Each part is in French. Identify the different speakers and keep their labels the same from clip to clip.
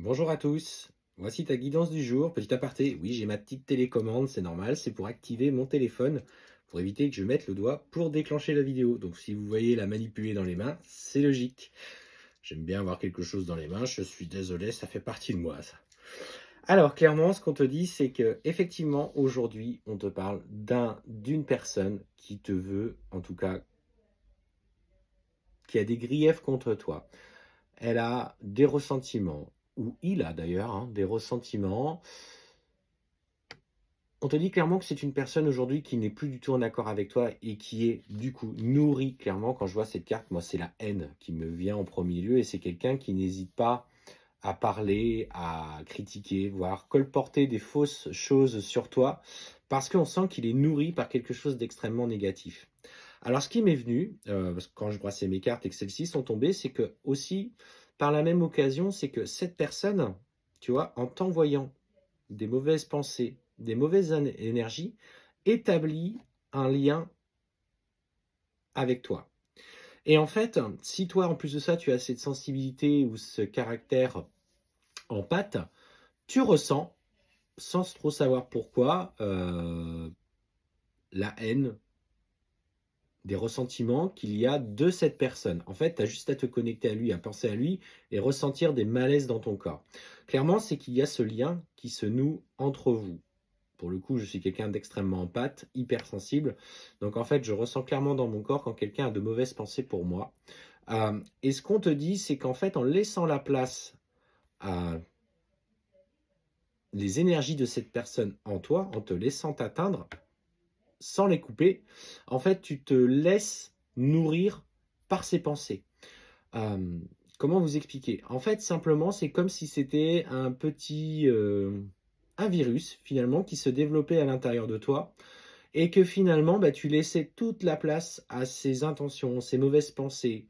Speaker 1: Bonjour à tous, voici ta guidance du jour. Petit aparté, oui, j'ai ma petite télécommande, c'est normal, c'est pour activer mon téléphone, pour éviter que je mette le doigt pour déclencher la vidéo. Donc si vous voyez la manipuler dans les mains, c'est logique. J'aime bien avoir quelque chose dans les mains, je suis désolé, ça fait partie de moi ça. Alors clairement, ce qu'on te dit, c'est que effectivement, aujourd'hui, on te parle d'une personne qui te veut, en tout cas, qui a des griefs contre toi. Elle a des ressentiments, ou il a d'ailleurs des ressentiments. On te dit clairement que c'est une personne aujourd'hui qui n'est plus du tout en accord avec toi et qui est du coup nourrie clairement. Quand je vois cette carte, moi c'est la haine qui me vient en premier lieu et c'est quelqu'un qui n'hésite pas à parler, à critiquer, voire colporter des fausses choses sur toi parce qu'on sent qu'il est nourri par quelque chose d'extrêmement négatif. Alors ce qui m'est venu, parce que quand je brassais mes cartes et que celles-ci sont tombées, c'est que aussi, par la même occasion, c'est que cette personne, tu vois, en t'envoyant des mauvaises pensées, des mauvaises énergies, établit un lien avec toi. Et en fait, si toi, en plus de ça, tu as cette sensibilité ou ce caractère empathe, tu ressens, sans trop savoir pourquoi, la haine, des ressentiments qu'il y a de cette personne. En fait, tu as juste à te connecter à lui, à penser à lui et ressentir des malaises dans ton corps. Clairement, c'est qu'il y a ce lien qui se noue entre vous. Pour le coup, je suis quelqu'un d'extrêmement empathe, hypersensible. Donc en fait, je ressens clairement dans mon corps quand quelqu'un a de mauvaises pensées pour moi. Et ce qu'on te dit, c'est qu'en fait, en laissant la place à les énergies de cette personne en toi, en te laissant t'atteindre, sans les couper, en fait, tu te laisses nourrir par ses pensées. Euh, Comment vous expliquer? En fait, simplement, c'est comme si c'était un virus, finalement, qui se développait à l'intérieur de toi et que finalement, bah, tu laissais toute la place à ces intentions, ces mauvaises pensées,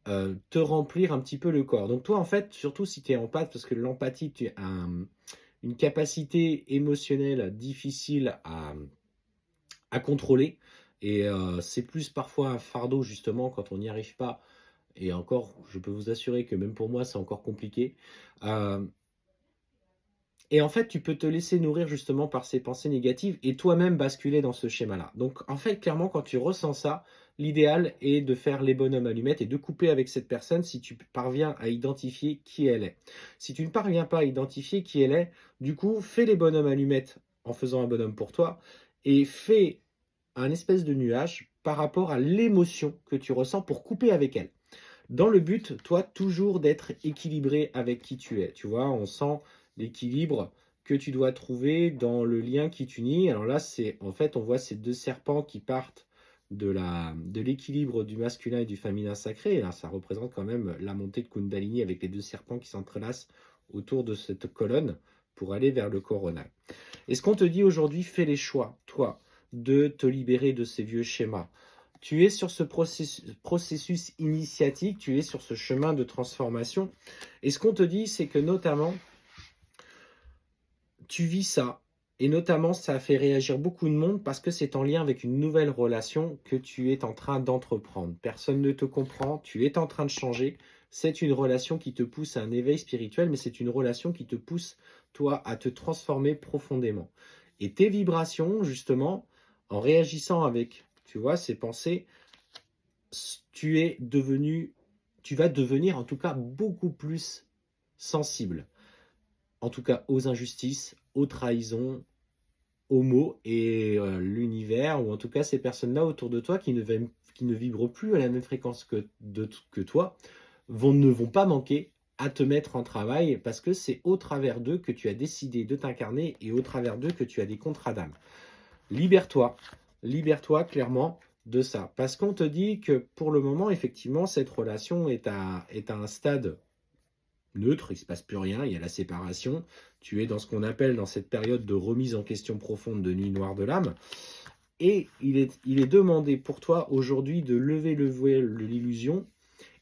Speaker 1: te remplir un petit peu le corps. Donc toi, en fait, surtout si tu es empathe, parce que l'empathie, tu as une capacité émotionnelle difficile à contrôler, et c'est plus parfois un fardeau, justement, quand on n'y arrive pas. Et encore, je peux vous assurer que même pour moi, c'est encore compliqué. Euh, Et en fait, tu peux te laisser nourrir justement par ces pensées négatives et toi-même basculer dans ce schéma-là. Donc, en fait, clairement, quand tu ressens ça, l'idéal est de faire les bonhommes allumettes et de couper avec cette personne si tu parviens à identifier qui elle est. Si tu ne parviens pas à identifier qui elle est, du coup, fais les bonhommes allumettes en faisant un bonhomme pour toi et fais un espèce de nuage par rapport à l'émotion que tu ressens pour couper avec elle. Dans le but, toi, toujours d'être équilibré avec qui tu es. Tu vois, on sent l'équilibre que tu dois trouver dans le lien qui t'unit. Alors là, c'est en fait, on voit ces deux serpents qui partent de l'équilibre du masculin et du féminin sacré. Là, ça représente quand même la montée de Kundalini avec les deux serpents qui s'entrelacent autour de cette colonne pour aller vers le coronal. Et ce qu'on te dit aujourd'hui, fais les choix, toi, de te libérer de ces vieux schémas. Tu es sur ce processus initiatique, tu es sur ce chemin de transformation. Et ce qu'on te dit, c'est que notamment, tu vis ça. Et notamment, ça a fait réagir beaucoup de monde parce que c'est en lien avec une nouvelle relation que tu es en train d'entreprendre. Personne ne te comprend, tu es en train de changer. C'est une relation qui te pousse à un éveil spirituel, mais c'est une relation qui te pousse, toi, à te transformer profondément. Et tes vibrations, justement, en réagissant avec, tu vois, ces pensées, tu es devenu, tu vas devenir en tout cas beaucoup plus sensible, en tout cas aux injustices, aux trahisons, aux mots et l'univers, ou en tout cas ces personnes-là autour de toi qui ne vibrent plus à la même fréquence que toi, ne vont pas manquer à te mettre en travail parce que c'est au travers d'eux que tu as décidé de t'incarner et au travers d'eux que tu as des contrats d'âme. Libère-toi, libère-toi clairement de ça. Parce qu'on te dit que pour le moment, effectivement, cette relation est à un stade neutre, il ne se passe plus rien, il y a la séparation. Tu es dans ce qu'on appelle dans cette période de remise en question profonde de nuit noire de l'âme. Et il est demandé pour toi aujourd'hui de lever le voile de l'illusion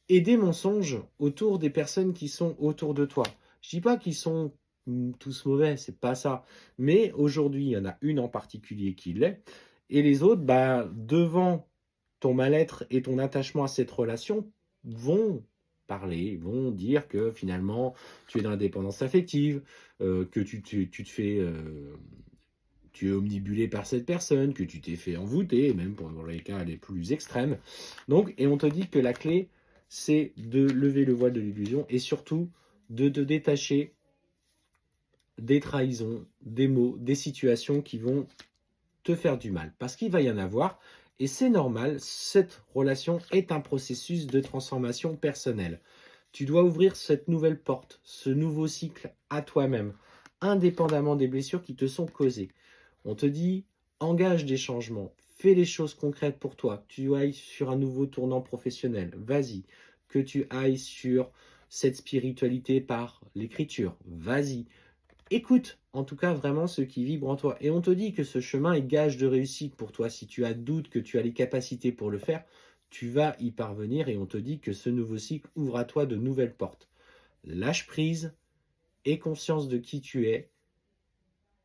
Speaker 1: et des mensonges autour des personnes qui sont autour de toi. Je dis pas qu'ils sont tous mauvais, c'est pas ça. Mais aujourd'hui, il y en a une en particulier qui l'est. Et les autres, bah, devant ton mal-être et ton attachement à cette relation, vont parler, vont dire que finalement, tu es dans la dépendance affective, que tu te fais, tu es omnibulé par cette personne, que tu t'es fait envoûter, même pour dans les cas les plus extrêmes. Donc, et on te dit que la clé, c'est de lever le voile de l'illusion et surtout de te détacher des trahisons, des mots, des situations qui vont te faire du mal. Parce qu'il va y en avoir, et c'est normal, cette relation est un processus de transformation personnelle. Tu dois ouvrir cette nouvelle porte, ce nouveau cycle à toi-même, indépendamment des blessures qui te sont causées. On te dit, engage des changements, fais les choses concrètes pour toi, que tu ailles sur un nouveau tournant professionnel, vas-y, que tu ailles sur cette spiritualité par l'écriture, vas-y. Écoute, en tout cas, vraiment ce qui vibre en toi. Et on te dit que ce chemin est gage de réussite pour toi. Si tu as doute que tu as les capacités pour le faire, tu vas y parvenir et on te dit que ce nouveau cycle ouvre à toi de nouvelles portes. Lâche prise, aie conscience de qui tu es.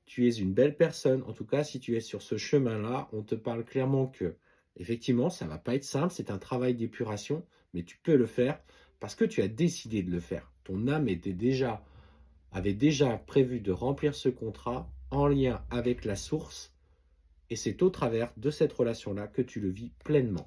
Speaker 1: Tu es une belle personne. En tout cas, si tu es sur ce chemin-là, on te parle clairement que, effectivement, ça ne va pas être simple. C'est un travail d'épuration, mais tu peux le faire parce que tu as décidé de le faire. Ton âme avait déjà prévu de remplir ce contrat en lien avec la source, et c'est au travers de cette relation-là que tu le vis pleinement.